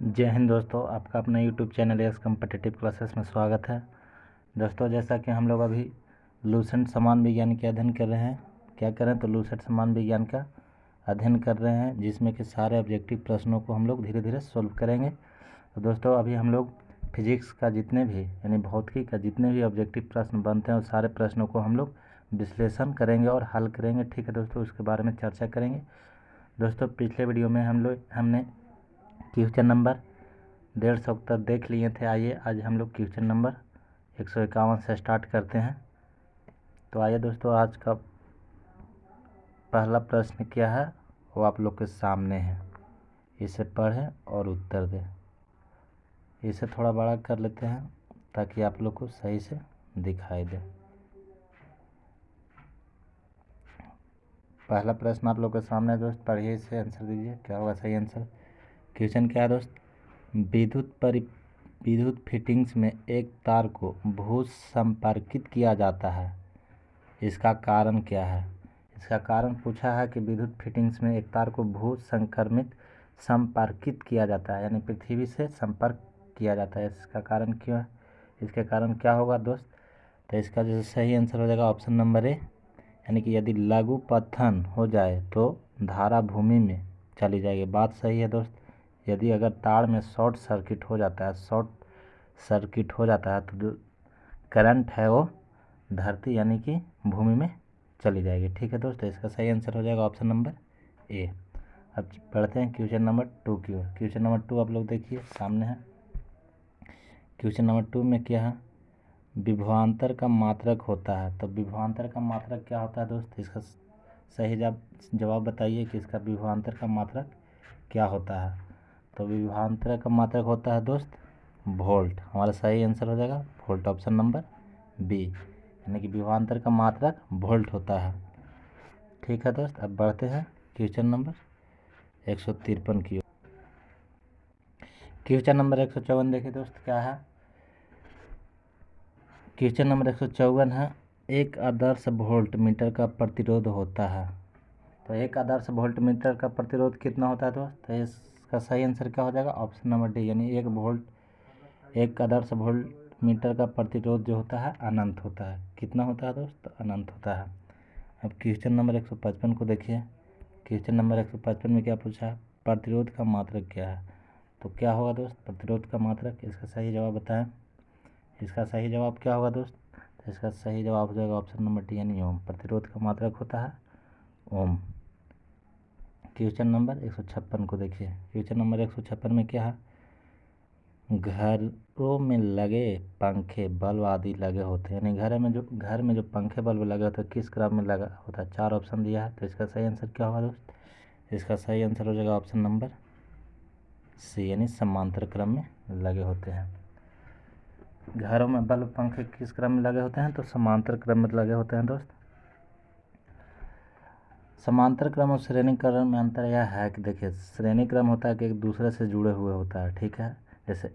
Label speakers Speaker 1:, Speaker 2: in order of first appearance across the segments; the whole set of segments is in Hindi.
Speaker 1: जय हिंद दोस्तों, आपका अपना YouTube channel S competitive classes में स्वागत है। दोस्तों, जैसा कि हम लोग अभी लूसेंट समान विज्ञान के अध्ययन कर रहे हैं। क्या करें तो लूसेंट समान विज्ञान का अध्ययन कर रहे हैं, जिसमें कि सारे ऑब्जेक्टिव प्रश्नों को हम लोग धीरे धीरे सोल्व करेंगे। तो दोस्तों, अभी हम लोग फिजिक्स का जितने भी यानी भौतिकी का जितने भी ऑब्जेक्टिव प्रश्न बनते हैं उस सारे प्रश्नों को हम लोग विश्लेषण करेंगे और हल करेंगे। ठीक है दोस्तों, उसके बारे में चर्चा करेंगे। दोस्तों, पिछले वीडियो में हमने क्वेश्चन नंबर 150 तक देख लिए थे। आइए आज हम लोग क्वेश्चन नंबर 151 से स्टार्ट करते हैं। तो आइए दोस्तों, आज का पहला प्रश्न क्या है वो आप लोग के सामने है। इसे पढ़ें और उत्तर दें। इसे थोड़ा बड़ा कर लेते हैं ताकि आप लोग को सही से दिखाई दे। पहला प्रश्न आप लोग के सामने है दोस्त, पढ़िए, इसे आंसर दीजिए। क्या होगा सही आंसर? क्वेश्चन क्या है दोस्त? विद्युत फिटिंग्स में एक तार को भू संपर्कित किया जाता है, इसका कारण क्या है? इसका कारण पूछा है कि विद्युत फिटिंग्स में एक तार को भू संपर्कित किया जाता है, यानी पृथ्वी से संपर्क किया जाता है। इसका कारण क्यों है? इसके कारण क्या होगा दोस्त? तो इसका जो सही आंसर हो जाएगा ऑप्शन नंबर ए, यानी कि यदि लघु पतन हो जाए तो धारा भूमि में चली जाएगी। बात सही है दोस्त। यदि अगर तार में शॉर्ट सर्किट हो जाता है तो जो करंट है वो धरती यानी कि भूमि में चली जाएगी। ठीक है दोस्तों, इसका सही आंसर हो जाएगा ऑप्शन नंबर ए। अब पढ़ते हैं क्वेश्चन नंबर 2 की ओर। क्वेश्चन नंबर 2 आप लोग देखिए सामने है। क्वेश्चन नंबर 2 में क्या है? विभवांतर का मात्रक होता है। तो विभवांतर का मात्रक क्या होता है दोस्त? इसका सही जवाब बताइए कि इसका विभवांतर का मात्रक क्या होता है। तो विभवांतर का मात्रक होता है दोस्त वोल्ट। हमारा सही आंसर हो जाएगा वोल्ट, ऑप्शन नंबर बी, यानी कि विभवांतर का मात्रक वोल्ट होता है। ठीक है दोस्त, अब बढ़ते हैं क्वेश्चन नंबर 153 की ओर। क्वेश्चन नंबर 154 देखिए दोस्त क्या है। क्वेश्चन नंबर 154 है, एक आदर्श वोल्ट मीटर का प्रतिरोध होता है। तो एक आदर्श वोल्ट मीटर का प्रतिरोध कितना होता है दोस्त? तो इसका सही आंसर क्या हो जाएगा? ऑप्शन नंबर डी, यानी एक आदर्श वोल्ट मीटर का प्रतिरोध जो होता है अनंत होता है। कितना होता है दोस्त? अनंत होता है। अब क्वेश्चन नंबर 155 को देखिए। क्वेश्चन नंबर 155 में क्या पूछा है? प्रतिरोध का मात्रक क्या है? तो क्या होगा दोस्त प्रतिरोध का मात्रक? इसका सही जवाब बताएं। इसका सही जवाब क्या होगा दोस्त? तो इसका सही जवाब हो जाएगा ऑप्शन नंबर डी, यानी ओम। प्रतिरोध का मात्रक होता है ओम। क्वेश्चन नंबर 156 को देखिए। क्वेश्चन नंबर 156 में क्या है? घरों में लगे पंखे बल्ब आदि लगे होते हैं, यानी घर में जो पंखे बल्ब लगे होते हैं किस क्रम में लगा होता है? 4 ऑप्शन दिया है। तो इसका सही आंसर क्या होगा दोस्त? इसका सही आंसर हो जाएगा ऑप्शन नंबर सी, यानी समांतर क्रम में लगे होते हैं। घरों में बल्ब पंखे किस क्रम में लगे होते हैं? तो समांतर क्रम में लगे होते हैं दोस्त। समांतर क्रम और श्रेणी क्रम में अंतर यह है कि देखिए, श्रेणी क्रम होता है कि एक दूसरे से जुड़े हुए होता है। ठीक है, जैसे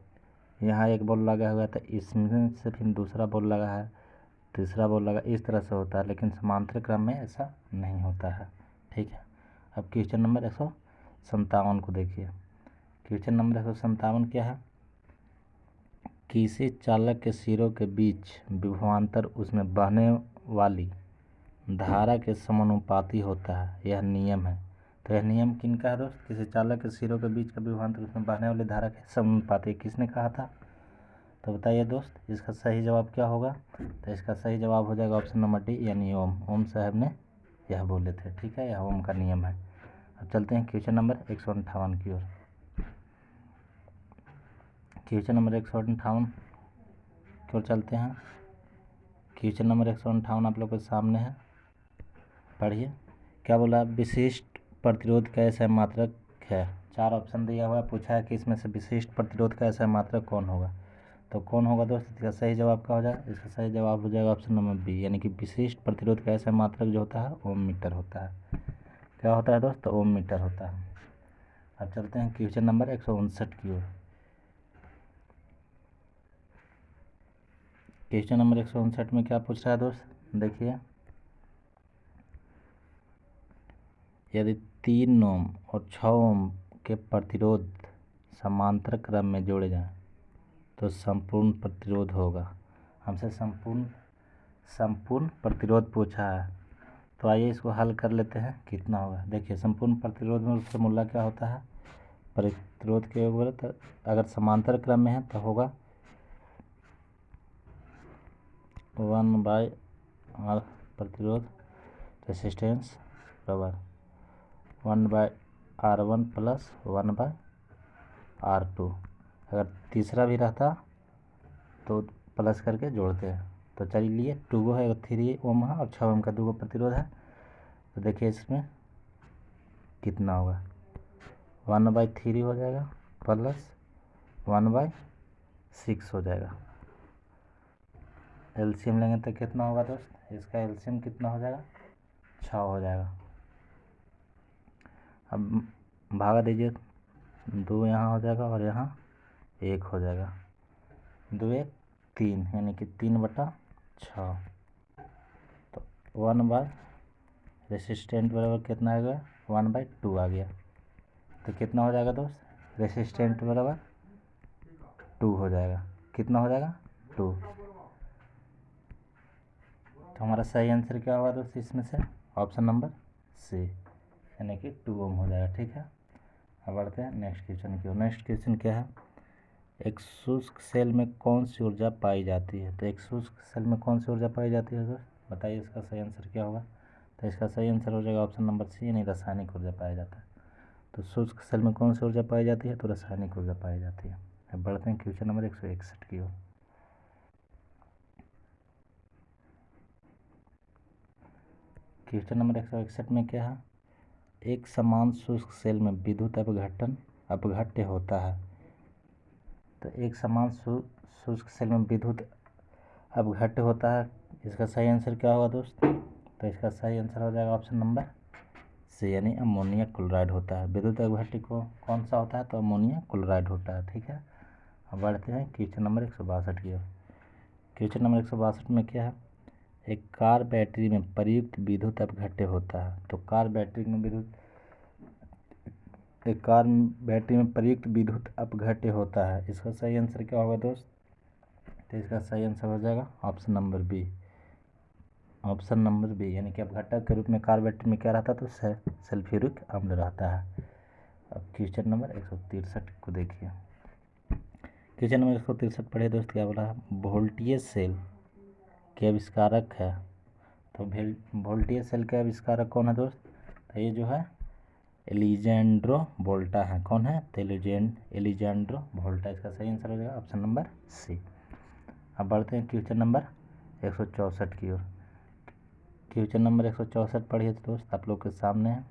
Speaker 1: यहाँ एक बॉल लगा हुआ है तो इसमें से फिर दूसरा बॉल लगा है, तीसरा बॉल लगा, इस तरह से होता है। लेकिन समांतर क्रम में ऐसा नहीं होता है। ठीक है, अब क्वेश्चन नंबर 157 को देखिए। क्वेश्चन नंबर 157 क्या है? किसी चालक के सिरों के बीच विभवांतर उसमें बहने वाली धारा के समानुपाती होता है, यह नियम है। तो यह नियम किनका है दोस्त? किसी चालक के सिरों के बीच का विभवांतर उसमें बहने वाली धारा के समानुपाती। किसने कहा था? तो बताइए दोस्त, इसका सही जवाब क्या होगा? तो इसका सही जवाब हो जाएगा ऑप्शन नंबर डी, यानी ओम साहब ने यह बोले थे। ठीक है, यह ओम का नियम है। अब चलते हैं क्वेश्चन नंबर 158 की ओर। क्वेश्चन नंबर 158 की ओर चलते हैं। क्वेश्चन नंबर 158 आप लोग के सामने है, पढ़िए। क्या बोला? विशिष्ट प्रतिरोध का ऐसा मात्रक है। 4 ऑप्शन दिया हुआ है, पूछा है कि इसमें से विशिष्ट प्रतिरोध का ऐसा मात्रक कौन होगा। तो कौन होगा दोस्त? इसका सही जवाब क्या हो जाएगा? इसका सही जवाब हो जाएगा ऑप्शन नंबर बी, यानी कि विशिष्ट प्रतिरोध का ऐसा मात्रक जो होता है ओम मीटर होता है। क्या होता है दोस्त? ओम मीटर होता है। अब चलते हैं क्वेश्चन नंबर 159 की ओर। क्वेश्चन नंबर 159 में क्या पूछ रहा है दोस्त? देखिए, यदि 3 ओम और 6 ओम के प्रतिरोध समांतर क्रम में जोड़े जाएं तो संपूर्ण प्रतिरोध होगा। हमसे संपूर्ण प्रतिरोध पूछा है, तो आइए इसको हल कर लेते हैं। कितना होगा, देखिए संपूर्ण प्रतिरोध में फॉर्मूला क्या होता है, प्रतिरोध के योग अगर समांतर क्रम में है तो होगा 1/r प्रतिरोध रेसिस्टेंस बराबर 1/r1 प्लस 1/r2। अगर तीसरा भी रहता तो प्लस करके जोड़ते हैं। तो चलिए 2 है, 3 ओम है और 6 ओम का 2 प्रतिरोध है। तो देखिए इसमें कितना होगा, 1/3 हो जाएगा प्लस 1/6 हो जाएगा। एलसीएम लेंगे तो कितना होगा दोस्त, इसका एलसीएम कितना हो जाएगा, 6 हो जाएगा। अब भागा दीजिए, 2 यहाँ हो जाएगा और यहाँ 1 हो जाएगा, 2 1 3 यानी कि 3/6। तो 1 रेसिस्टेंट बराबर कितना आ गया, 1/2 आ गया। तो कितना हो जाएगा दोस्त, रेसिस्टेंट बराबर 2 हो जाएगा। कितना हो जाएगा, 2। तो हमारा सही आंसर क्या होगा दोस्त, इसमें से ऑप्शन नंबर सी यानी कि 2 ओम हो जाएगा। ठीक है, अब बढ़ते हैं नेक्स्ट क्वेश्चन की ओर। नेक्स्ट क्वेश्चन क्या है, एक शुष्क सेल में कौन सी ऊर्जा पाई जाती है। तो एक शुष्क सेल में कौन सी ऊर्जा पाई जाती है दोस्त, बताइए इसका सही आंसर क्या होगा। तो इसका सही आंसर हो जाएगा ऑप्शन नंबर सी यानी रासायनिक ऊर्जा पाया जाता है। तो शुष्क सेल में कौन सी ऊर्जा पाई जाती है, तो रासायनिक ऊर्जा पाई जाती है। अब बढ़ते हैं क्वेश्चन नंबर 161 की ओर। क्वेश्चन नंबर 161 में क्या है, एक समान शुष्क सेल में विद्युत अपघट्य होता है। तो एक समान शुष्क सेल में विद्युत अपघट्य होता है, इसका सही आंसर क्या होगा दोस्त। तो इसका सही आंसर हो जाएगा ऑप्शन नंबर सी यानी अमोनिया क्लोराइड होता है। विद्युत अपघट्य को कौन सा होता है, तो अमोनिया क्लोराइड होता है। ठीक है, अब बढ़ते हैं क्वेश्चन नंबर 162 की ओर। क्वेश्चन नंबर 162 में क्या है, एक कार बैटरी में प्रयुक्त विद्युत अपघट्य होता है। तो एक कार बैटरी में प्रयुक्त विद्युत अपघट्य होता है, इसका सही आंसर क्या होगा दोस्त। तो इसका सही आंसर हो जाएगा option number B. Option number B यानी कि अपघटक के रूप में कार बैटरी में क्या रहता है, तो सल्फ्यूरिक अम्ल रहता है। अब क्वेश्चन नंबर 163 को देखिए। क्वेश्चन नंबर 163 पढ़े दोस्त, क्या बोला है, वोल्टेज सेल के आविष्कारक है। तो वोल्टेज सेल के आविष्कारक कौन है दोस्त, तो ये जो है एलिजेंड्रो वोल्टा है। कौन है, तो एलिजेंड्रो वोल्टा। इसका सही आंसर हो जाएगा ऑप्शन नंबर सी। अब बढ़ते हैं क्वेश्चन नंबर 164 की ओर। क्वेश्चन नंबर 164 पढ़िए दोस्त, आप लोग के सामने है।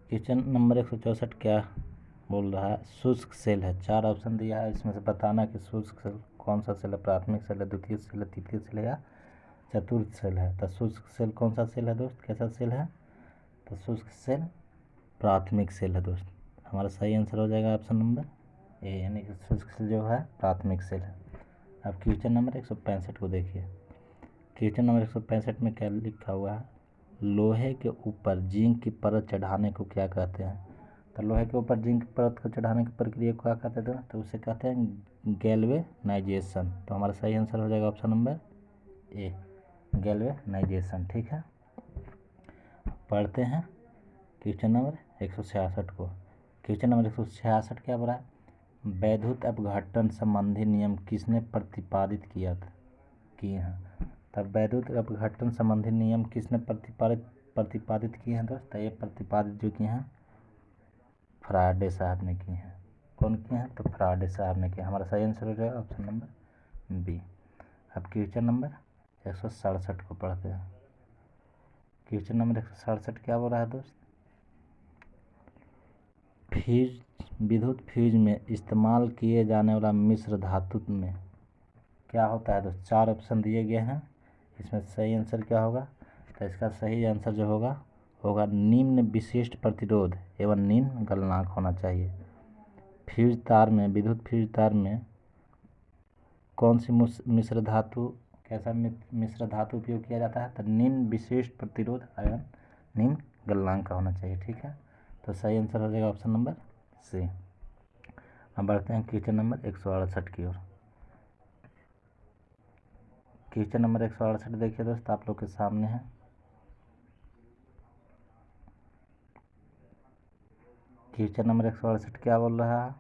Speaker 1: क्वेश्चन नंबर 164 क्या बोल रहा है, शुष्क सेल है। 4 ऑप्शन दिया है, इसमें से बताना कि शुष्क सेल कौन सा सेल है, प्राथमिक सेल है, द्वितीय सेल है, तृतीय सेल है या चतुर्थ सेल है। तो शुष्क सेल कौन सा सेल है दोस्त, कैसा सेल है, तो शुष्क सेल प्राथमिक सेल है दोस्त। हमारा सही आंसर हो जाएगा ऑप्शन नंबर ए यानी कि शुष्क सेल जो है प्राथमिक सेल है। अब क्वेश्चन नंबर 165 को देखिए। क्वेश्चन नंबर 165 में क्या लिखा हुआ है, लोहे के ऊपर जिंक की परत चढ़ाने को क्या कहते हैं। तो लोहे के ऊपर जिंक की परत को चढ़ाने की प्रक्रिया को क्या कहते हैं, तो उसे कहते हैं गैल्वेनाइजेशन। तो हमारा सही आंसर हो जाएगा ऑप्शन नंबर ए गैल्वेनाइजेशन। ठीक है, पढ़ते हैं क्वेश्चन नंबर 166 को। क्वेश्चन नंबर 166 क्या बोला है, वैद्युत अपघटन संबंधी नियम किसने प्रतिपादित किए हैं। तब वैद्युत अपघटन संबंधी नियम किसने प्रतिपादित किए हैं दोस्त। ये प्रतिपादित जो किए हैं फराडे साहब ने किए हैं। कौन किए हैं, तो फराडे साहब ने किया। हमारा सही आंसर हो जाएगा ऑप्शन नंबर बी। अब क्वेश्चन नंबर 167 को पढ़ते हैं। क्वेश्चन नंबर 167 क्या बोल रहा है दोस्त, विद्युत फ्यूज में इस्तेमाल किए जाने वाला मिश्र धातु में क्या होता है दोस्त। 4 ऑप्शन दिए गए हैं, इसमें सही आंसर क्या होगा, तो इसका सही आंसर जो होगा निम्न विशिष्ट प्रतिरोध एवं निम्न गलनांक होना चाहिए। फ्यूज तार में, विद्युत फ्यूज तार में कौन सी मिश्र धातु, कैसा मिश्र धातु उपयोग किया जाता है, तो निम्न विशिष्ट प्रतिरोध एवं निम्न गलनांक का होना चाहिए। ठीक है, तो सही आंसर हो जाएगा ऑप्शन नंबर सी। अब बढ़ते हैं क्वेश्चन नंबर 168 की ओर। क्वेश्चन नंबर 168 देखिए दोस्त, आप लोग के सामने है। क्वेश्चन नंबर 168 क्या बोल रहा है?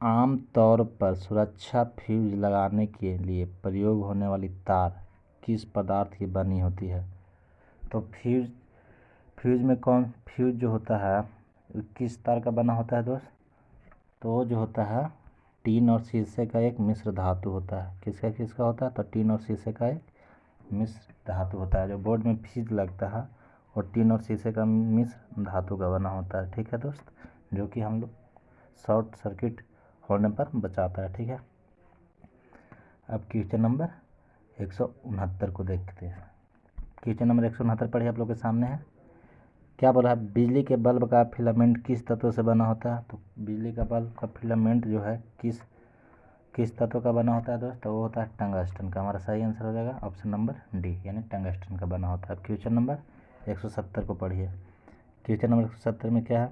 Speaker 1: आम तौर पर सुरक्षा फ्यूज लगाने के लिए प्रयोग होने वाली तार किस पदार्थ की बनी होती है? तो फ्यूज में फ्यूज जो होता है किस तार का बना होता है दोस्त? तो वो जो होता है टीन और शीशे का एक मिश्र धातु होता है। किसका होता है? तो टीन और शीशे का एक मिश्र धातु होता है। जो बोर्ड में फ्यूज लगता है और टीन और शीशे का मिश्र धातु का बना होता है। ठीक है दोस्त, जो कि हम लोग शॉर्ट सर्किट होने पर बचाता है। ठीक है, अब क्वेश्चन नंबर 169 को देखते हैं। क्वेश्चन नंबर 169 पढ़िए, आप लोग के सामने है। क्या बोला है? बिजली के बल्ब का फिलामेंट किस तत्व से बना होता है? तो बिजली का बल्ब का फिलामेंट जो है किस तत्व का बना होता है दोस्त? तो वो होता है टंगस्टन का। हमारा सही आंसर हो जाएगा ऑप्शन नंबर डी, यानी टंगस्टन का बना होता है। क्वेश्चन नंबर 170 को पढ़िए। क्वेश्चन नंबर 170 में क्या है?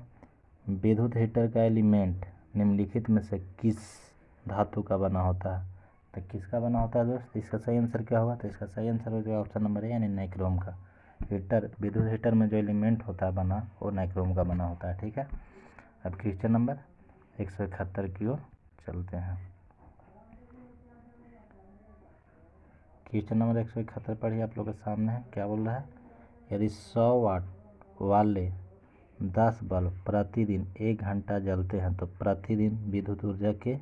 Speaker 1: विद्युत हीटर का एलिमेंट निम्नलिखित में से किस धातु का बना होता है? तो किसका बना होता है दोस्त? इसका सही आंसर क्या होगा? तो इसका सही आंसर हो जाएगा ऑप्शन नंबर ए, यानी नाइक्रोम का। विद्युत हीटर में जो एलिमेंट होता है बना, वो नाइक्रोम का बना होता है। ठीक है, अब क्वेश्चन नंबर 171 की ओर चलते हैं। क्वेश्चन नंबर 171 पढ़िए, आप लोग के सामने है। क्या बोल रहा है? यदि 100 वाट वाले 10 बल्ब प्रतिदिन 1 घंटा जलते हैं तो प्रतिदिन विद्युत ऊर्जा के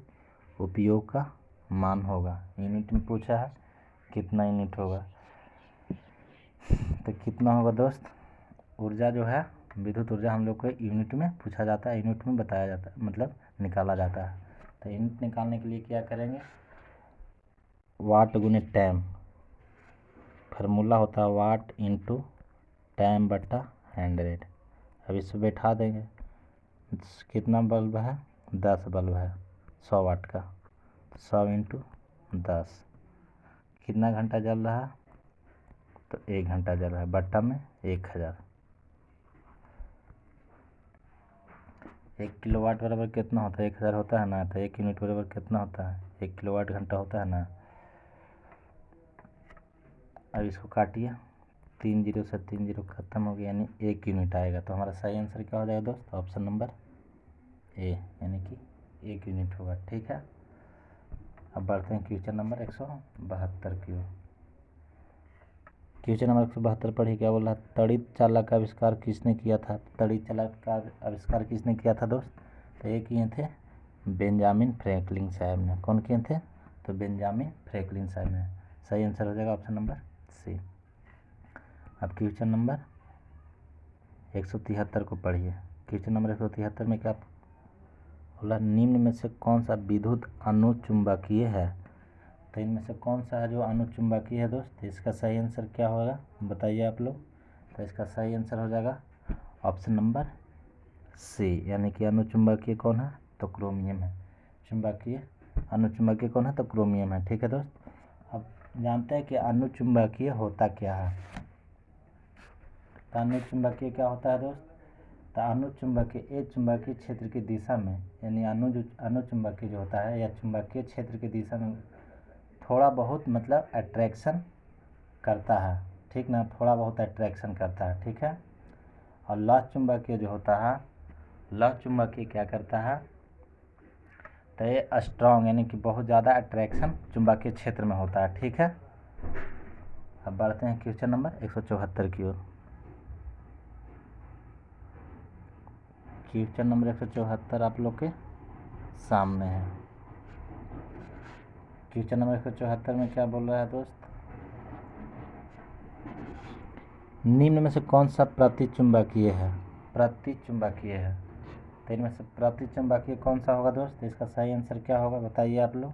Speaker 1: उपयोग का मान होगा। यूनिट में पूछा है, कितना यूनिट होगा? तो कितना होगा दोस्त? ऊर्जा जो है, विद्युत ऊर्जा हम लोग को यूनिट में पूछा जाता है, यूनिट में बताया जाता है, मतलब निकाला जाता है। तो यूनिट निकालने के लिए क्या करेंगे? वाट गुने टाइम, फार्मूला होता है वाट इंटू टाइम बटा 100। अब इसको बैठा देंगे। कितना बल्ब है? 10 बल्ब है 100 वाट का। 100 इंटू 10, कितना घंटा जल रहा है? तो 1 घंटा जल रहा है, बट्टा में 1000। 1 किलोवाट बराबर कितना होता है? 1000 होता है ना। तो 1 यूनिट बराबर कितना होता है? 1 किलोवाट घंटा होता है ना। अब इसको काटिए, 3 जीरो से 3 जीरो खत्म हो गया, यानी 1 यूनिट आएगा। तो हमारा सही आंसर क्या हो जाएगा दोस्त? ऑप्शन नंबर ए, यानी कि 1 यूनिट होगा। ठीक है, अब बढ़ते हैं क्वेश्चन नंबर 172 की ओर। क्वेश्चन नंबर 172 पढ़िए। क्या बोल रहा है? तड़ित चालक का आविष्कार किसने किया था? तड़ित चालक का आविष्कार किसने किया था दोस्त? तो ये किए थे बेंजामिन फ्रैंकलिन साहब ने। कौन किए थे? तो बेंजामिन फ्रैंकलिन साहब ने। सही आंसर हो जाएगा ऑप्शन नंबर सी। अब क्वेश्चन नंबर 173 को पढ़िए। क्वेश्चन नंबर 173 में क्या बोला? निम्न में से कौन सा विद्युत अनुचुंबकीय है? तो इनमें से कौन सा है जो अनुचुंबकीय है दोस्त? इसका सही आंसर क्या होगा बताइए आप लोग। तो इसका सही आंसर हो जाएगा ऑप्शन नंबर सी, यानी कि अनुचुंबकीय कौन है? तो क्रोमियम है। अनुचुंबकीय कौन है? तो क्रोमियम है। ठीक है दोस्त, अब जानते हैं कि अनुचुंबकीय होता क्या है। तो अनुचुंबकीय क्या होता है दोस्त? तो अनुचुंबकीय एक चुंबकीय क्षेत्र की दिशा में, यानी अनुचुंबकीय जो होता है या चुंबकीय क्षेत्र की दिशा में थोड़ा बहुत मतलब अट्रैक्शन करता है। ठीक ना, थोड़ा बहुत अट्रैक्शन करता है। ठीक है, और लौह चुंबकीय जो होता है, लौह चुंबकीय क्या करता है? तो ये स्ट्रॉन्ग, यानी कि बहुत ज़्यादा अट्रैक्शन चुंबकीय क्षेत्र में होता है। ठीक है, अब बढ़ते हैं क्वेश्चन नंबर 174 की ओर। क्वेश्चन नंबर 174 आप लोग के सामने है। क्वेश्चन नंबर 174 में क्या बोल रहा है दोस्त? निम्न में से कौन सा प्रतिचुंबकीय है? प्रतिचुंबकीय है। तो इनमें से प्रतिचुंबकीय कौन सा होगा दोस्त? इसका सही आंसर क्या होगा बताइए आप लोग।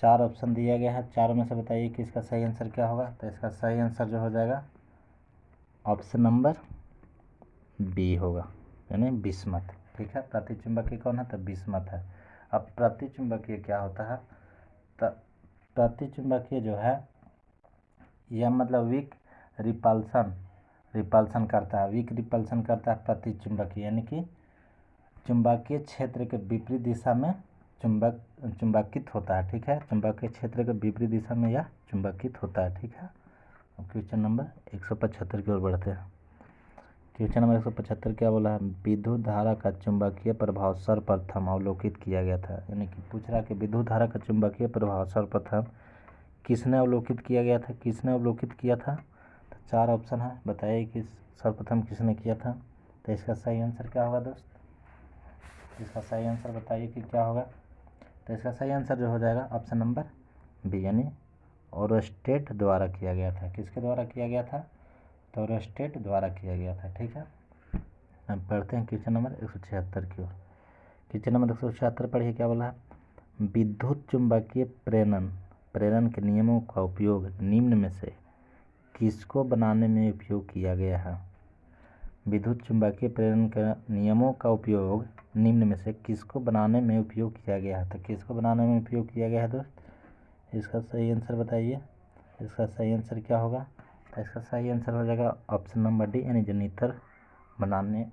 Speaker 1: 4 ऑप्शन दिया गया है, चारों में से बताइए कि इसका सही आंसर क्या होगा। तो इसका सही आंसर जो हो जाएगा ऑप्शन नंबर बी होगा, यानी बिस्मथ। ठीक है, प्रतिचुंबकीय कौन है? तो बिस्मथ है। अब प्रतिचुंबकीय क्या होता है? तो प्रतिचुंबकीय जो है यह मतलब वीक रिपल्सन रिपल्सन करता है, वीक रिपल्सन करता है प्रतिचुंबकीय, यानी कि चुंबकीय क्षेत्र के विपरीत दिशा में चुंबकित होता है। ठीक है, चुंबकीय क्षेत्र के विपरीत दिशा में यह चुंबकित होता है। ठीक है, अब क्वेश्चन नंबर 175 की ओर बढ़ते हैं। क्वेश्चन नंबर 175 क्या बोला है? विद्युत धारा का चुंबकीय प्रभाव सर्वप्रथम अवलोकित किया गया था। यानी कि पूछ रहा है कि विद्युत धारा का चुंबकीय प्रभाव सर्वप्रथम किसने अवलोकित किया गया था, किसने अवलोकित किया था? तो 4 ऑप्शन है, बताइए कि सर्वप्रथम किसने किया था। तो इसका सही आंसर क्या होगा दोस्त? इसका सही आंसर बताइए कि क्या होगा। तो इसका सही आंसर जो हो जाएगा ऑप्शन नंबर बी, यानी ओरस्टेड द्वारा किया गया था। किसके द्वारा किया गया था? तो ओरस्टेड द्वारा किया गया था। ठीक है, हम पढ़ते हैं क्वेश्चन नंबर 176 की ओर। क्वेश्चन नंबर 176 पढ़िए क्या बोला है? विद्युत चुंबकीय प्रेरण के नियमों का उपयोग निम्न में से किसको बनाने में उपयोग किया गया है? विद्युत चुंबकीय प्रेरण के नियमों का उपयोग निम्न में से किसको बनाने में उपयोग किया गया है? तो किसको बनाने में उपयोग किया गया है दोस्त? इसका सही आंसर बताइए। इसका सही आंसर क्या होगा? तो इसका सही आंसर हो जाएगा ऑप्शन नंबर डी, यानी जनित्र बनाने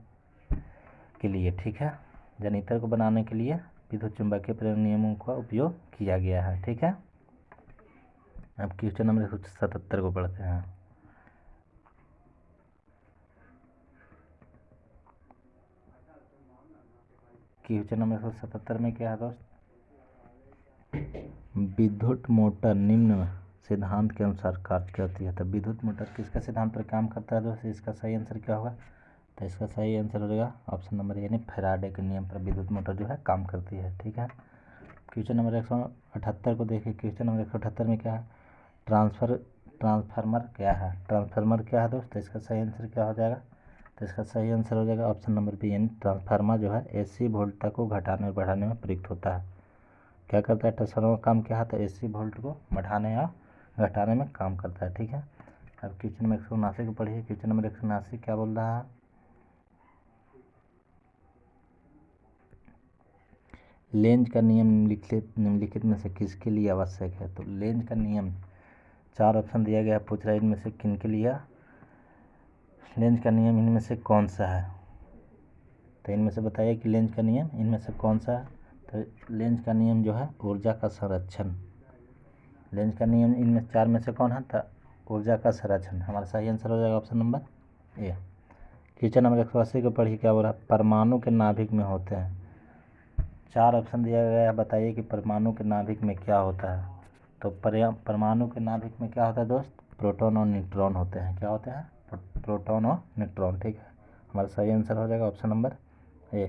Speaker 1: के लिए। ठीक है, जनित्र को बनाने के लिए विद्युत चुंबकीय प्रेरण नियमों का उपयोग किया गया है। ठीक है, अब क्वेश्चन नंबर 177 को पढ़ते हैं। क्वेश्चन नंबर 177 में क्या है दोस्त? विद्युत मोटर निम्न सिद्धांत के अनुसार कार्य करती है। तो विद्युत मोटर किसका सिद्धांत पर काम करता है दोस्त? इसका सही आंसर क्या होगा? तो इसका सही आंसर हो जाएगा ऑप्शन नंबर, यानी फैराडे के नियम पर विद्युत मोटर जो है काम करती है। ठीक है, क्वेश्चन नंबर 178 को देखिए। क्वेश्चन नंबर 178 में क्या है? ट्रांसफार्मर क्या है? ट्रांसफार्मर क्या है दोस्त? तो इसका सही आंसर क्या हो जाएगा? तो इसका सही आंसर हो जाएगा ऑप्शन नंबर बी, यानी ट्रांसफार्मर जो है एसी वोल्टता को घटाने और बढ़ाने में प्रयुक्त होता है। क्या करता है ट्रांसफार्मर? काम क्या है? तो एसी वोल्ट को बढ़ाने या घटाने में काम करता है। ठीक है, अब क्वेश्चन नंबर 179 को पढ़िए। क्वेश्चन नंबर 179 क्या बोल रहा है? लेंज का नियम निम्नलिखित में से किसके लिए आवश्यक है? तो लेंज का नियम 4 ऑप्शन दिया गया है, पूछ रहा है इनमें से किन के लिए लेंज का नियम इनमें से कौन सा है? तो इनमें से बताइए कि लेंज का नियम इनमें से कौन सा है। तो लेंज का नियम जो है ऊर्जा का संरक्षण। लेंज का नियम इनमें 4 में से कौन है? तो ऊर्जा का संरक्षण। हमारा सही आंसर हो जाएगा option number A. Question number 180 को पढ़िए क्या बोल रहा है? परमाणु के नाभिक में होते हैं। 4 ऑप्शन दिया गया है, बताइए कि परमाणु के नाभिक में क्या होता है। तो परमाणु के नाभिक में क्या होता है दोस्त? प्रोटॉन और न्यूट्रॉन होते हैं। क्या होते हैं? प्रोटॉन और न्यूट्रॉन। ठीक है, हमारा सही आंसर हो जाएगा ऑप्शन नंबर ए।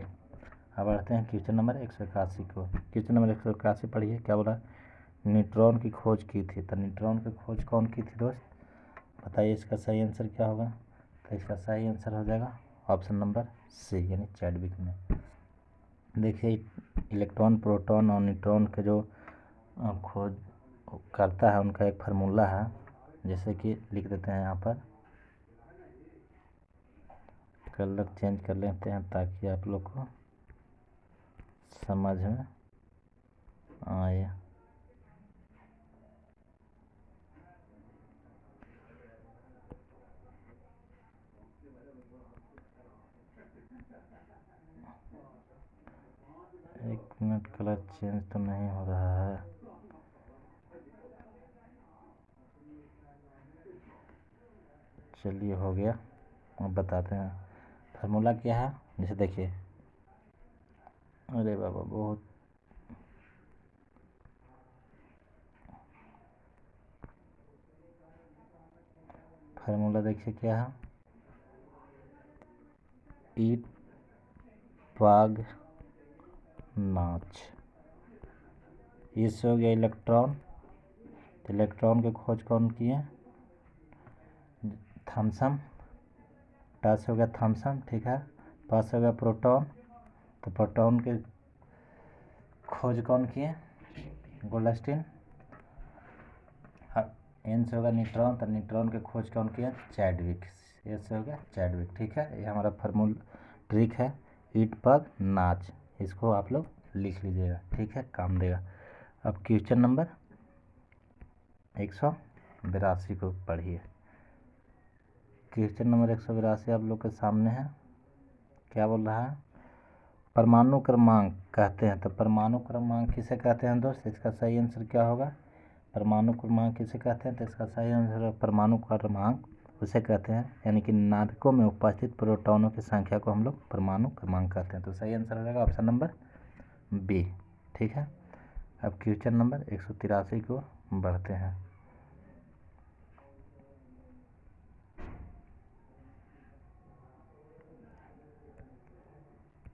Speaker 1: अब बढ़ते हैं क्वेश्चन नंबर 181 को। क्वेश्चन नंबर 181 पढ़िए क्या बोला? न्यूट्रॉन की खोज की थी। तो न्यूट्रॉन की खोज कौन की थी दोस्त? बताइए इसका सही आंसर क्या होगा। तो इसका सही आंसर हो जाएगा ऑप्शन नंबर सी, यानी चैडविक ने। देखिए इलेक्ट्रॉन, प्रोटॉन और न्यूट्रॉन के जो खोज करता है उनका एक फार्मूला है, जैसे कि लिख देते हैं यहाँ पर। कलर चेंज कर लेते हैं ताकि आप लोग को समझ में आए। एक मिनट, कलर चेंज तो नहीं हो रहा है। चलिए हो गया, अब बताते हैं फार्मूला क्या है। जैसे देखिए, अरे बाबा बहुत फार्मूला देखिए क्या है? ईट पाग नाच। इससे हो गया इलेक्ट्रॉन। तो इलेक्ट्रॉन की खोज कौन की है? थॉमसन। टा से हो गया थॉमसन। ठीक है, पास हो गया प्रोटॉन। तो प्रोटॉन की खोज कौन की है? गोल्डस्टीन। एन से होगा न्यूट्रॉन। तो न्यूट्रॉन की खोज कौन की है? चैडविक। ए से हो गया चैडविक। ठीक है, ये हमारा फार्मूला ट्रिक है, ईट पग नाच। इसको आप लोग लिख लीजिएगा। ठीक है, काम देगा। अब क्वेश्चन नंबर 182 को पढ़िए। क्वेश्चन नंबर 182 आप लोग के सामने है। क्या बोल रहा है? परमाणु क्रमांक कहते हैं। तो परमाणु क्रमांक किसे कहते हैं दोस्त? इसका सही आंसर क्या होगा? परमाणु क्रमांक किसे कहते हैं? तो इसका सही आंसर परमाणु क्रमांक उसे कहते हैं, यानी कि नाभिकों में उपस्थित प्रोटॉनों की संख्या को हम लोग परमाणु क्रमांक कहते हैं। तो सही आंसर हो जाएगा ऑप्शन नंबर बी। ठीक है, अब क्वेश्चन नंबर 183 को बढ़ते हैं।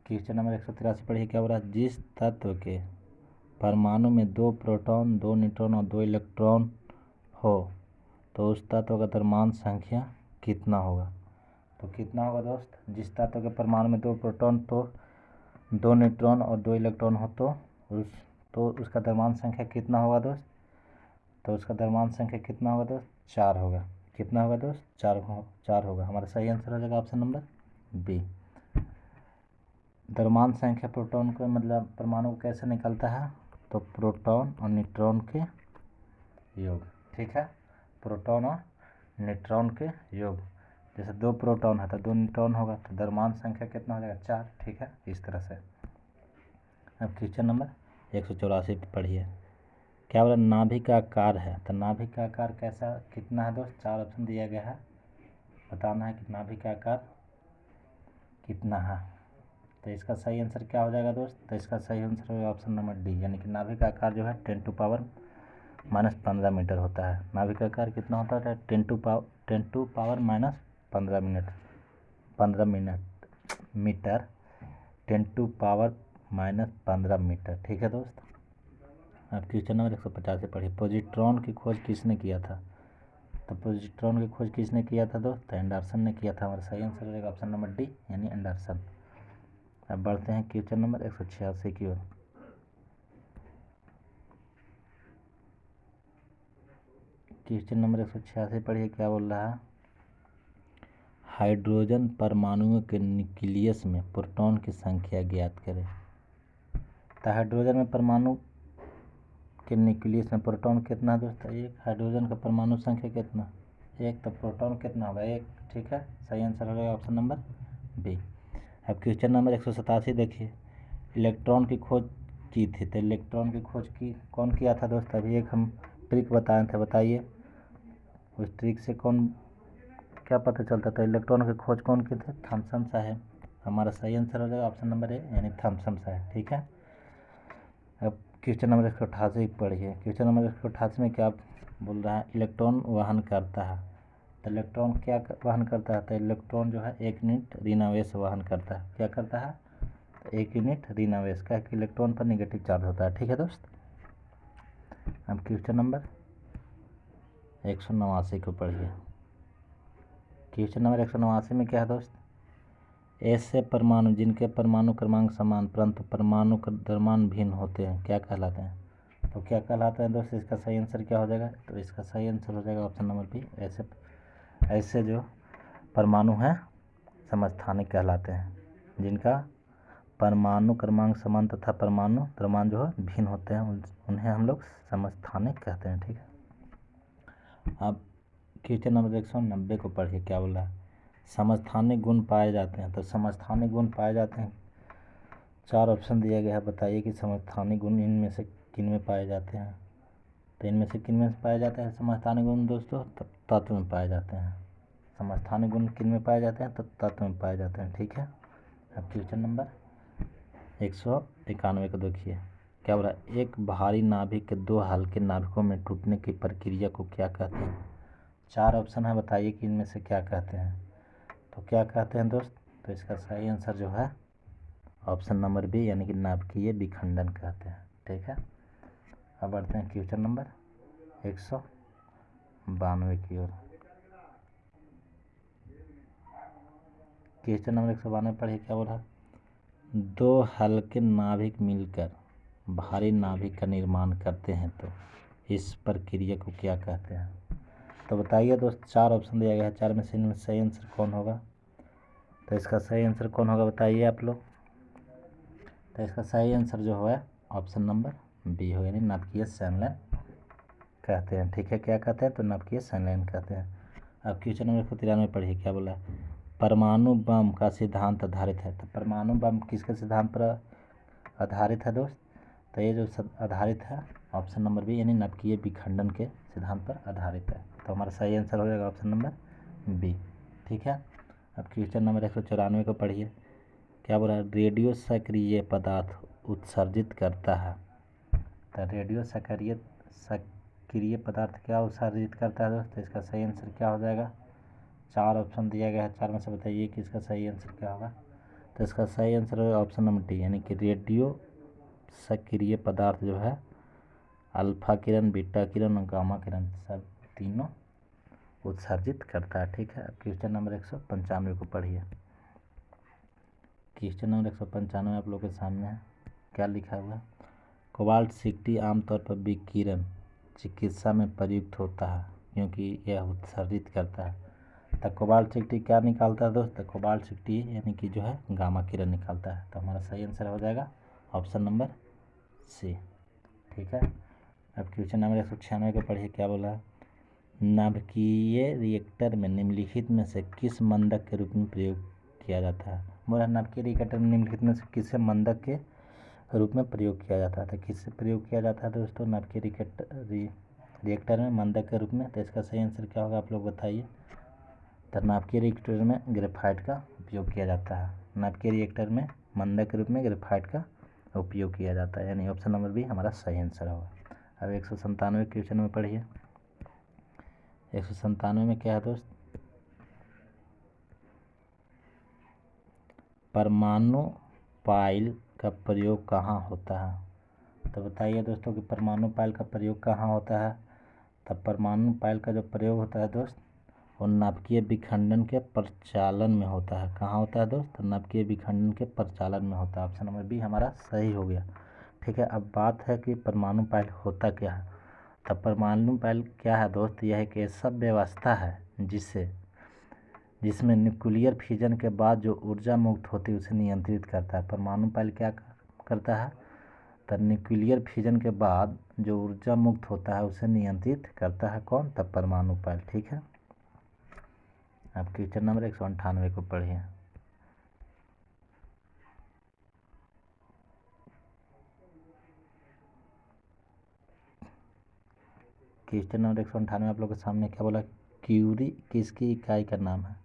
Speaker 1: क्वेश्चन नंबर 183 पढ़िए। क्या हो रहा है? जिस तत्व के परमाणु में 2 प्रोटॉन 2 न्यूट्रॉन और 2 इलेक्ट्रॉन हो तो उस तत्व का द्रव्यमान संख्या कितना होगा? तो कितना होगा दोस्त? जिस तत्व के परमाणु में 2 प्रोटॉन तो 2 न्यूट्रॉन और 2 इलेक्ट्रॉन हो तो उसका द्रव्यमान संख्या कितना होगा दोस्त? तो उसका द्रव्यमान संख्या कितना होगा दोस्त? 4 होगा। कितना होगा दोस्त? 4 होगा। हमारा सही आंसर हो जाएगा ऑप्शन नंबर बी। द्रव्यमान संख्या प्रोटॉन को मतलब परमाणु कैसे निकलता है? तो प्रोटॉन और न्यूट्रॉन के योग। ठीक है, प्रोटॉन और न्यूट्रॉन के योग। जैसे 2 प्रोटॉन है तो 2 न्यूट्रॉन होगा, तो द्रव्यमान संख्या कितना हो जाएगा? 4। ठीक है, इस तरह से। अब क्वेश्चन नंबर 184 पढ़िए। क्या बोला? नाभिक का आकार है। तो नाभिक का आकार कैसा कितना है दोस्त? 4 ऑप्शन दिया गया है, बताना है कि नाभिक का आकार कितना है। तो इसका सही आंसर क्या हो जाएगा दोस्त? तो इसका सही आंसर होगा ऑप्शन नंबर डी, यानी कि नाभिक का आकार जो है 10⁻⁻15 मीटर होता है। नाभिक का आकार कितना होता है? 10⁻⁻15 मीटर 10⁻⁻15 मीटर। ठीक है दोस्त। अब क्वेश्चन नंबर 150 पढ़िए। पॉजिट्रॉन की खोज किसने किया था? तो पॉजिट्रॉन की खोज किसने किया था दोस्त? तो एंडरसन ने किया था। हमारा सही आंसर हो जाएगा ऑप्शन नंबर डी, यानी एंडरसन। अब बढ़ते हैं क्वेश्चन नंबर 186 की ओर। क्वेश्चन नंबर 186 पढ़िए। क्या बोल रहा है? हाइड्रोजन परमाणुओं के न्यूक्लियस में प्रोटॉन की संख्या ज्ञात करें। तो हाइड्रोजन में परमाणु के न्यूक्लियस में प्रोटॉन कितना दोस्त? 1। हाइड्रोजन का परमाणु संख्या कितना? 1। तो प्रोटॉन कितना होगा? 1। ठीक है, सही आंसर हो जाएगा ऑप्शन नंबर बी। अब क्वेश्चन नंबर 187 देखिए। इलेक्ट्रॉन की खोज की थी, तो इलेक्ट्रॉन की खोज की कौन किया था दोस्त? अभी एक हम ट्रिक बताए थे, बताइए उस ट्रिक से कौन क्या पता चलता था? इलेक्ट्रॉन की खोज कौन की थे? थॉमसन साहब। हमारा सही आंसर हो जाएगा ऑप्शन नंबर ए, यानी थॉमसन साहब। ठीक है, अब क्वेश्चन नंबर 188 पढ़िए। क्वेश्चन नंबर 188 में क्या बोल रहा है? इलेक्ट्रॉन वहन करता है। तो इलेक्ट्रॉन क्या वहन करता है? तो इलेक्ट्रॉन जो है 1 यूनिट ऋणावेश वहन करता है। क्या करता है? तो 1 यूनिट ऋणावेश का, कि इलेक्ट्रॉन पर निगेटिव चार्ज होता है। ठीक है दोस्त। अब क्वेश्चन नंबर 189 को पढ़िए। क्वेश्चन नंबर 189 में क्या है दोस्त? ऐसे परमाणु जिनके परमाणु क्रमांक समान परंतु परमाणु द्रव्यमान भिन्न होते हैं क्या कहलाते हैं? तो क्या कहलाते हैं दोस्त? इसका सही आंसर क्या हो जाएगा? तो इसका सही आंसर हो जाएगा ऑप्शन नंबर बी। ऐसे जो परमाणु हैं समस्थानिक कहलाते हैं, जिनका परमाणु क्रमांक समान तथा परमाणु द्रव्यमान जो है भिन्न होते हैं, उन्हें हम लोग समस्थानिक कहते हैं। ठीक है, अब क्वेश्चन नंबर 190 को पढ़िए। क्या बोल रहा है? समस्थानिक गुण पाए जाते हैं। तो समस्थानिक गुण पाए जाते हैं, 4 ऑप्शन दिया गया है, बताइए कि समस्थानिक गुण इनमें से किन में पाए जाते हैं? तो इनमें से किन में पाए जाते हैं समस्थानिक गुण दोस्तों? तत्व में पाए जाते हैं। समस्थानिक गुण किन में पाए जाते हैं? तो तत्व में पाए जाते हैं। ठीक है, अब क्वेश्चन नंबर 191 को देखिए। क्या बोला? एक भारी नाभिक के 2 हल्के नाभिकों में टूटने की प्रक्रिया को क्या कहते हैं? 4 ऑप्शन है, बताइए कि इनमें से क्या कहते हैं? तो क्या कहते हैं दोस्त? तो इसका सही आंसर जो है ऑप्शन नंबर बी, यानी कि नाभिकीय विखंडन कहते हैं। ठीक है, अब बढ़ते हैं क्वेश्चन नंबर 192 की ओर। क्वेश्चन नंबर 192 पढ़िए। क्या बोल रहा? 2 हल्के नाभिक मिलकर भारी नाभिक का निर्माण करते हैं, तो इस प्रक्रिया को क्या कहते हैं? तो बताइए दोस्त, 4 ऑप्शन दिया गया है, 4 में से इनमें सही आंसर कौन होगा? तो इसका सही आंसर कौन होगा, बताइए आप लोग। तो इसका सही आंसर जो है ऑप्शन नंबर बी हो, यानी नाभिकीय संलयन कहते हैं। ठीक है, क्या कहते हैं? तो नाभिकीय संलयन कहते हैं। अब क्वेश्चन नंबर 193 पढ़िए क्या बोला है। परमाणु बम का सिद्धांत आधारित है। तो परमाणु बम किसके सिद्धांत पर आधारित है दोस्त? तो ये जो आधारित है ऑप्शन नंबर बी यानी नाभिकीय विखंडन के सिद्धांत पर आधारित है। तो हमारा सही आंसर हो जाएगा ऑप्शन नंबर बी। ठीक है। अब क्वेश्चन नंबर 194 को पढ़िए क्या बोला है। रेडियो सक्रिय पदार्थ उत्सर्जित करता है। तो रेडियो सक्रिय पदार्थ क्या उत्सर्जित करता है दोस्त? तो इसका सही आंसर क्या हो जाएगा? 4 ऑप्शन दिया गया है, 4 में से बताइए कि इसका सही आंसर क्या होगा। तो इसका सही आंसर होगा ऑप्शन नंबर डी यानी कि रेडियो सक्रिय पदार्थ जो है अल्फा किरण, बीटा किरण और गामा किरण सब तीनों उत्सर्जित करता है। ठीक है। क्वेश्चन नंबर 195 को पढ़िए। क्वेश्चन नंबर 195 आप लोगों के सामने है क्या लिखा हुआ है। कोबाल्ट 60 आमतौर पर विकिरण चिकित्सा में प्रयुक्त होता है क्योंकि यह उत्सर्जित करता है। तो कोबाल्ट 60 क्या निकालता है दोस्त? कोबाल्ट 60 यानी कि जो है गामा किरण निकालता है। तो हमारा सही आंसर हो जाएगा ऑप्शन नंबर सी। ठीक है। अब क्वेश्चन नंबर 196 को पढ़िए क्या बोला है। नाभिकीय रिएक्टर में निम्नलिखित में से किस मंदक के रूप में प्रयोग किया जाता है? बोला नाभिकीय रिएक्टर में निम्नलिखित में से किस मंदक के रूप में प्रयोग किया जाता है। तो किससे प्रयोग किया जाता है दोस्तों नाभिकीय रिएक्टर में? मंदक के रूप में। तो इसका सही आंसर क्या होगा आप लोग बताइए। तो नाभिकीय रिएक्टर में ग्रेफाइट का उपयोग किया जाता है। नाभिकीय रिएक्टर में मंदक के रूप में ग्रेफाइट का उपयोग किया जाता है यानी ऑप्शन नंबर बी हमारा सही आंसर होगा। अब 197 क्वेश्चन में पढ़िए। 197 में क्या है दोस्त? परमाणु पाइल का प्रयोग कहाँ होता है? तो बताइए दोस्तों कि परमाणु पाइल का प्रयोग कहाँ होता है। तब परमाणु पाइल का जो प्रयोग होता है दोस्त वो नाभिकीय विखंडन के प्रचालन में होता है। कहाँ होता है दोस्त? नाभिकीय विखंडन के प्रचालन में होता है। ऑप्शन नंबर बी हमारा सही हो गया। ठीक है। अब बात है कि परमाणु पाइल होता क्या है। तब परमाणु पाइल क्या है दोस्त? यह एक ऐसा व्यवस्था है जिसमें न्यूक्लियर फिजन के बाद जो ऊर्जा मुक्त होती है उसे नियंत्रित करता है। परमाणु पाइल क्या करता है? तो न्यूक्लियर फिजन के बाद जो ऊर्जा मुक्त होता है उसे नियंत्रित करता है कौन? तब परमाणु पाइल। ठीक है। अब क्वेश्चन नंबर 198 को पढ़िए। क्वेश्चन नंबर 198 आप लोग के सामने क्या बोला? क्यूरी किसकी इकाई का नाम है?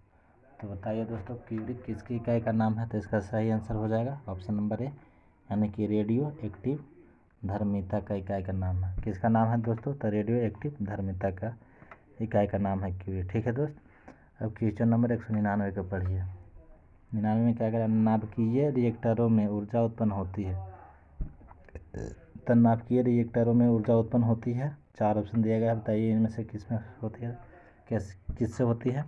Speaker 1: तो बताइए दोस्तों क्यूरी किसकी इकाई का नाम है। तो इसका सही आंसर हो जाएगा ऑप्शन नंबर ए यानी कि रेडियो एक्टिव धर्मिता का इकाई का नाम है। किसका नाम है दोस्तों? तो रेडियो एक्टिव धर्मिता का इकाई का नाम है क्यूरी। ठीक है दोस्त। अब क्वेश्चन नंबर 199 को पढ़िए। 99 में क्या करें? नाभिकीय रिएक्टरों में ऊर्जा उत्पन्न होती है। तो नाभिकीय रिएक्टरों में ऊर्जा उत्पन्न होती है। 4 ऑप्शन दिया गया है, बताइए इनमें से किस में होती है, किससे होती है।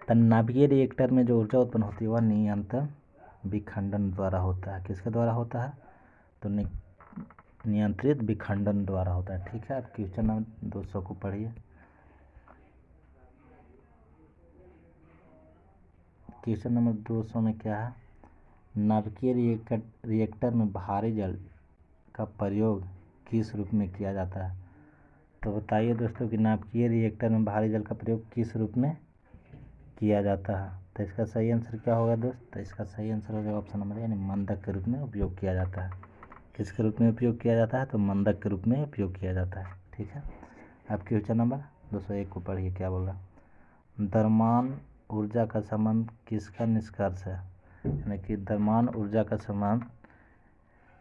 Speaker 1: तो नाभिकीय रिएक्टर में जो ऊर्जा उत्पन्न होती है वह नियंत्रण विखंडन द्वारा होता है। किसके द्वारा होता है? तो नियंत्रित विखंडन द्वारा होता है। ठीक है। अब क्वेश्चन नंबर 200 को पढ़िए। क्वेश्चन नंबर 200 में क्या है? नाभिकीय रिएक्टर में भारी जल का प्रयोग किस रूप में किया जाता है? तो बताइए दोस्तों कि नाभिकीय रिएक्टर में भारी जल का प्रयोग किस रूप में किया जाता है। तो इसका सही आंसर क्या होगा दोस्त? तो इसका सही आंसर होगा ऑप्शन नंबर यानी मंदक के रूप में उपयोग किया जाता है। किसके रूप में उपयोग किया जाता है? तो मंदक के रूप में उपयोग किया जाता है। ठीक है। अब क्वेश्चन नंबर 201 को पढ़िए क्या बोला। द्रव्यमान ऊर्जा का संबंध किसका निष्कर्ष है? यानी कि द्रव्यमान ऊर्जा का संबंध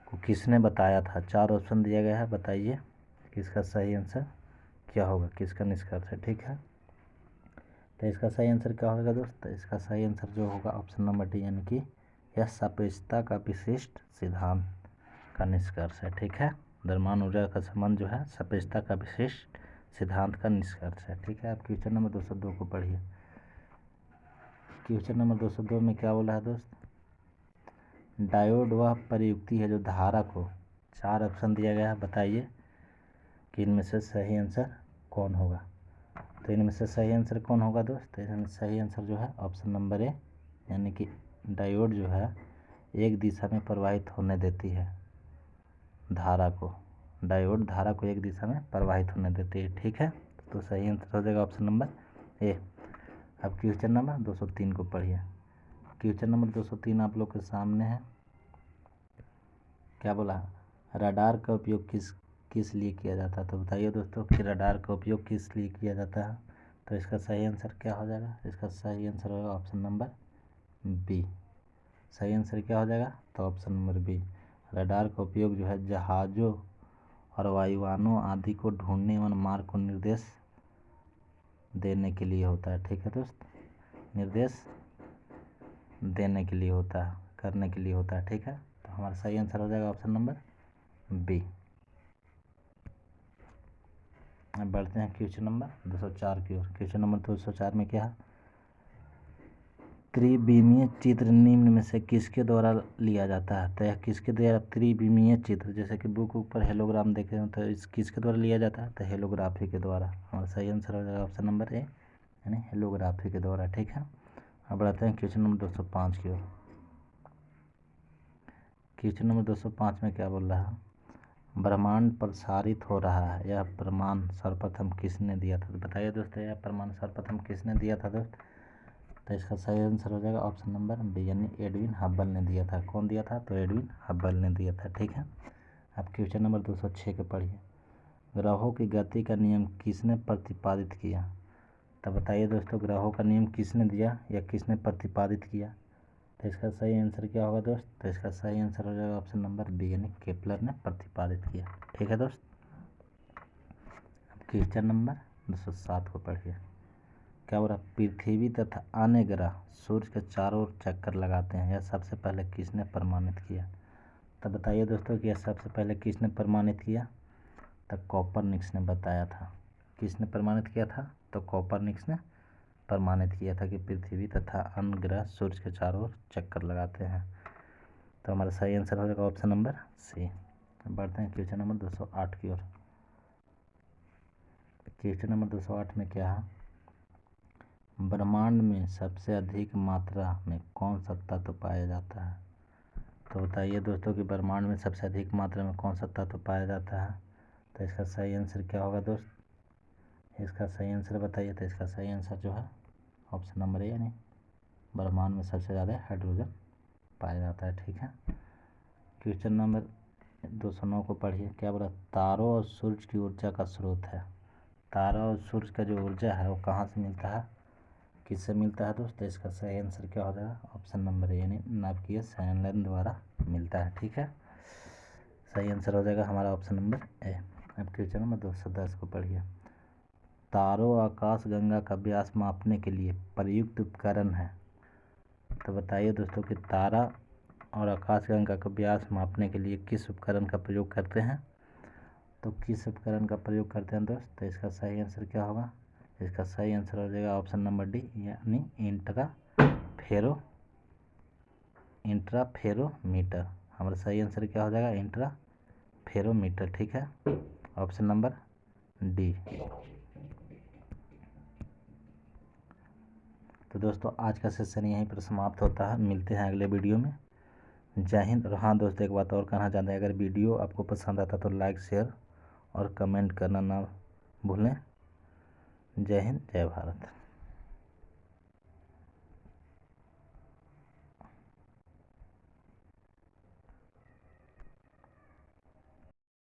Speaker 1: को किसने बताया था? 4 ऑप्शन दिया गया है, बताइए किसका सही आंसर क्या होगा, किसका निष्कर्ष है। ठीक है। तो इसका सही आंसर क्या होगा दोस्त? तो इसका सही आंसर जो होगा ऑप्शन नंबर डी यानी कि यह सापेक्षता का विशिष्ट सिद्धांत का निष्कर्ष है। ठीक है। द्रव्यमान ऊर्जा का संबंध जो है सापेक्षता का विशिष्ट सिद्धांत का निष्कर्ष है। ठीक है। अब क्वेश्चन नंबर 202 को पढ़िए। क्वेश्चन नंबर 202 में क्या बोला है दोस्त? डायोड वह प्रयुक्ति है जो धारा को, 4 ऑप्शन दिया गया है, बताइए कि इनमें से सही आंसर कौन होगा। तो इनमें से सही आंसर कौन होगा दोस्त? तो इसमें सही आंसर जो है ऑप्शन नंबर ए यानी कि डायोड जो है एक दिशा में प्रवाहित होने देती है धारा को। डायोड धारा को एक दिशा में प्रवाहित होने देती है। ठीक है। तो सही आंसर हो जाएगा ऑप्शन नंबर ए। अब क्वेश्चन नंबर 203 को पढ़िए। क्वेश्चन नंबर 203 आप लोग के सामने है। क्या बोला? रडार का उपयोग किस लिए किया जाता है? तो बताइए दोस्तों कि रडार का उपयोग किस लिए किया जाता है। तो इसका सही आंसर क्या हो जाएगा? इसका सही आंसर होगा ऑप्शन नंबर बी। सही आंसर क्या हो जाएगा? तो ऑप्शन नंबर बी। रडार का उपयोग जो है जहाज़ों और वायुयानों आदि को ढूंढने एवं मार्ग को निर्देश देने के लिए होता है। ठीक है दोस्त, निर्देश देने के लिए होता है, करने के लिए होता है। ठीक है, तो हमारा सही आंसर हो जाएगा ऑप्शन नंबर बी। अब बढ़ते हैं क्वेश्चन नंबर 204 की ओर। क्वेश्चन नंबर 204 में क्या है? त्रिविमीय चित्र निम्न में से किसके द्वारा लिया जाता है? तो यह किसके द्वारा त्रिविमीय चित्र, जैसे कि बुक ऊपर हेलोग्राम देखे हैं, तो इस किसके द्वारा लिया जाता है? तो हेलोग्राफी के द्वारा। हमारा सही आंसर हो जाएगा ऑप्शन नंबर ए, यानी हेलोग्राफी के द्वारा। ठीक है, अब बढ़ते हैं क्वेश्चन नंबर 205 की ओर। क्वेश्चन नंबर 205 में क्या बोल रहा है? ब्रह्मांड प्रसारित हो रहा है, यह प्रमाण सर्वप्रथम किसने दिया था? तो बताइए दोस्तों, यह प्रमाण सर्वप्रथम किसने दिया था दोस्त? तो इसका सही आंसर हो जाएगा ऑप्शन नंबर बी, यानी एडविन हब्बल ने दिया था। कौन दिया था? तो एडविन हब्बल ने दिया था। ठीक है, अब क्वेश्चन नंबर 206 के पढ़िए। ग्रहों की गति का नियम किसने प्रतिपादित किया? तो बताइए दोस्तों, ग्रहों का नियम किसने दिया या किसने प्रतिपादित किया? तो इसका सही आंसर क्या होगा दोस्त? तो इसका सही आंसर हो जाएगा ऑप्शन नंबर बी, यानी केपलर ने प्रतिपादित किया। ठीक है दोस्त, अब क्वेश्चन नंबर 207 को पढ़िए। क्या हो रहा? पृथ्वी तथा अन्य ग्रह सूर्य के चारों ओर चक्कर लगाते हैं, यह सबसे पहले किसने प्रमाणित किया? तो बताइए दोस्तों कि यह सबसे पहले किसने प्रमाणित किया? तो कोपरनिकस ने बताया था। किसने प्रमाणित किया था? तो कोपरनिकस ने प्रमाणित किया था कि पृथ्वी तथा अन्य ग्रह सूर्य के चारों ओर चक्कर लगाते हैं। तो हमारा सही आंसर हो जाएगा ऑप्शन नंबर सी। बढ़ते हैं क्वेश्चन नंबर 208 की ओर। क्वेश्चन नंबर 208 में क्या है? ब्रह्मांड में सबसे अधिक मात्रा में कौन सा तत्व पाया जाता है? तो बताइए दोस्तों कि ब्रह्मांड में सबसे अधिक मात्रा में कौन सा तत्व पाया जाता है? तो इसका सही आंसर क्या होगा दोस्त? इसका सही आंसर बताइए। तो इसका सही आंसर जो है ऑप्शन नंबर ए, यानी ब्रह्मांड में सबसे ज़्यादा हाइड्रोजन पाया जाता है। ठीक है, क्वेश्चन नंबर 209 को पढ़िए। क्या बोला? तारों और सूरज की ऊर्जा का स्रोत है। तारा और सूरज का जो ऊर्जा है वो कहाँ से मिलता है, किससे मिलता है दोस्त? तो इसका सही आंसर क्या हो जाएगा? ऑप्शन नंबर ए, यानी नाभिकीय संलयन द्वारा मिलता है। ठीक है, सही आंसर हो जाएगा हमारा ऑप्शन नंबर ए। अब क्वेश्चन नंबर 210 को पढ़िए। तारों आकाश गंगा का व्यास मापने के लिए प्रयुक्त उपकरण है। तो बताइए दोस्तों कि तारा और आकाशगंगा का व्यास मापने के लिए किस उपकरण का प्रयोग करते हैं? तो किस उपकरण का प्रयोग करते हैं दोस्त? तो इसका सही आंसर क्या होगा? इसका सही आंसर हो जाएगा ऑप्शन नंबर डी, यानी इंट्राफेरोमीटर। हमारा सही आंसर क्या हो जाएगा? इंट्राफेरोमीटर। ठीक है, ऑप्शन नंबर डी। तो दोस्तों आज का सेशन यहीं पर समाप्त होता है। मिलते हैं अगले वीडियो में। जय हिंद। और हाँ दोस्तों, एक बात और कहना चाहते हैं, अगर वीडियो आपको पसंद आता तो लाइक, शेयर और कमेंट करना ना भूलें। जय हिंद, जय भारत।